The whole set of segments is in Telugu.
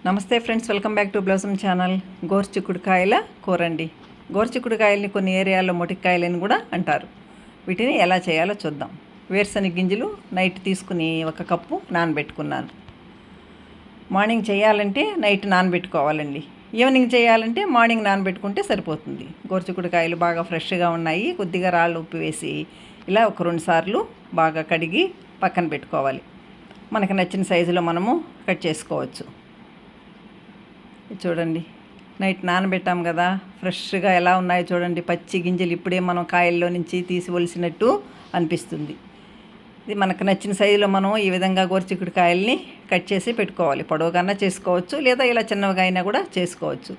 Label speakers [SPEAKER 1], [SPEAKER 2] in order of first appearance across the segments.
[SPEAKER 1] నమస్తే friends, welcome back to Blossom channel. గోరుచిక్కుడుకాయల కూర అండి. గోరుచిక్కుడుకాయలని కొన్ని ఏరియాల్లో మొటిక్కాయలని కూడా అంటారు. వీటిని ఎలా చేయాలో చూద్దాం. వేరుశనగ గింజలు నైట్ తీసుకుని 1 కప్పు నానబెట్టుకున్నాను. మార్నింగ్ చేయాలంటే నైట్ నానబెట్టుకోవాలండి. ఈవినింగ్ చేయాలంటే మార్నింగ్ నానబెట్టుకుంటే సరిపోతుంది. గోరుచిక్కుడుకాయలు బాగా ఫ్రెష్గా ఉన్నాయి. కొద్దిగా రాళ్ళు ఉప్పు వేసి ఇలా 1-2 సార్లు బాగా కడిగి పక్కన పెట్టుకోవాలి. మనకు నచ్చిన సైజులో మనము కట్ చేసుకోవచ్చు. చూడండి, నైట్ నానబెట్టాం కదా, ఫ్రెష్గా ఎలా ఉన్నాయో చూడండి. పచ్చి గింజలు ఇప్పుడే మనం కాయల్లో నుంచి తీసి ఒలిసినట్టు అనిపిస్తుంది. ఇది మనకు నచ్చిన సైజులో మనం ఈ విధంగా గోరుచిక్కుడుకాయల్ని కట్ చేసి పెట్టుకోవాలి. పొడవుగానే చేసుకోవచ్చు, లేదా ఇలా చిన్నగా అయినా కూడా చేసుకోవచ్చు.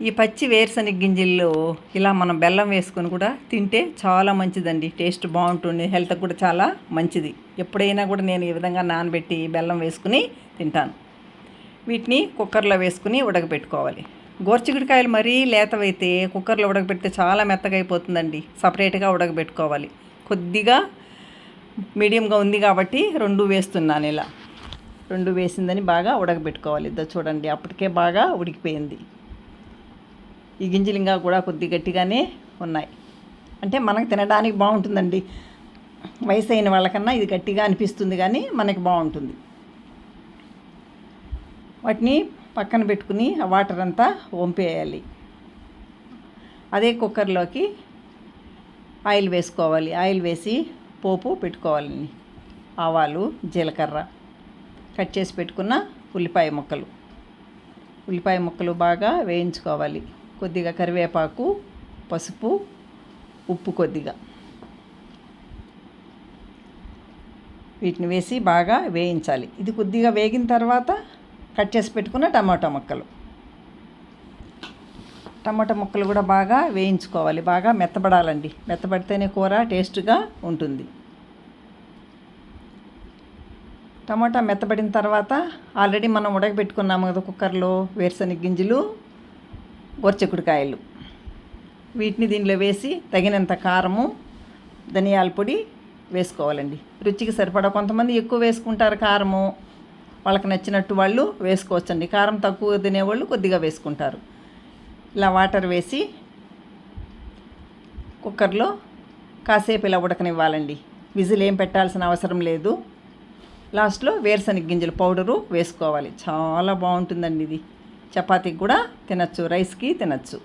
[SPEAKER 1] ఈ పచ్చి వేరుశనగ గింజల్లో ఇలా మనం బెల్లం వేసుకొని కూడా తింటే చాలా మంచిదండి. టేస్ట్ బాగుంటుంది, హెల్త్కి కూడా చాలా మంచిది. ఎప్పుడైనా కూడా నేను ఈ విధంగా నానబెట్టి బెల్లం వేసుకుని తింటాను. వీటిని కుక్కర్లో వేసుకుని ఉడకబెట్టుకోవాలి. గోరుచిక్కుడుకాయలు మరీ లేతవైతే కుక్కర్లో ఉడకబెడితే చాలా మెత్తగా అయిపోతుందండి. సపరేట్గా ఉడకబెట్టుకోవాలి. కొద్దిగా మీడియంగా ఉంది కాబట్టి 2 వేస్తున్నాను. ఇలా 2 వేసిందని బాగా ఉడకబెట్టుకోవాలి. ఇద్దరు చూడండి, అప్పటికే బాగా ఉడికిపోయింది. ఈ గింజలు ఇంకా కూడా కొద్ది గట్టిగానే ఉన్నాయి. అంటే మనకు తినడానికి బాగుంటుందండి. వయసు అయిన వాళ్ళకన్నా ఇది గట్టిగా అనిపిస్తుంది, కానీ మనకి బాగుంటుంది. వాటిని పక్కన పెట్టుకుని ఆ వాటర్ అంతా వంపేయాలి. అదే కుక్కర్లోకి ఆయిల్ వేసుకోవాలి. ఆయిల్ వేసి పోపు పెట్టుకోవాలండి. ఆవాలు, జీలకర్ర, కట్ చేసి పెట్టుకున్న ఉల్లిపాయ ముక్కలు బాగా వేయించుకోవాలి. కొద్దిగా కరివేపాకు, పసుపు, ఉప్పు కొద్దిగా వీటిని వేసి బాగా వేయించాలి. ఇది కొద్దిగా వేగిన తర్వాత కట్ చేసి పెట్టుకున్న టమాటా ముక్కలు కూడా బాగా వేయించుకోవాలి. బాగా మెత్తబడాలండి. మెత్తబడితేనే కూర టేస్ట్గా ఉంటుంది. టమాటా మెత్తబడిన తర్వాత ఆల్రెడీ మనం ఉడకబెట్టుకున్నాము కదా కుక్కర్లో వేరుశనగ గింజలు, గోరుచిక్కుడుకాయలు, వీటిని దీనిలో వేసి తగినంత కారము, ధనియాల పొడి వేసుకోవాలండి. రుచికి సరిపడా. కొంతమంది ఎక్కువ వేసుకుంటారు కారము, వాళ్ళకి నచ్చినట్టు వాళ్ళు వేసుకోవచ్చండి. కారం తక్కువ తినేవాళ్ళు కొద్దిగా వేసుకుంటారు. ఇలా వాటర్ వేసి కుక్కర్లో కాసేపు ఇలా ఉడకనివ్వాలండి. విజిల్ ఏం పెట్టాల్సిన అవసరం లేదు. లాస్ట్లో వేరుశనగ గింజల పౌడరు వేసుకోవాలి. చాలా బాగుంటుందండి. ఇది చపాతీకి కూడా తినచ్చు, రైస్కి తినచ్చు.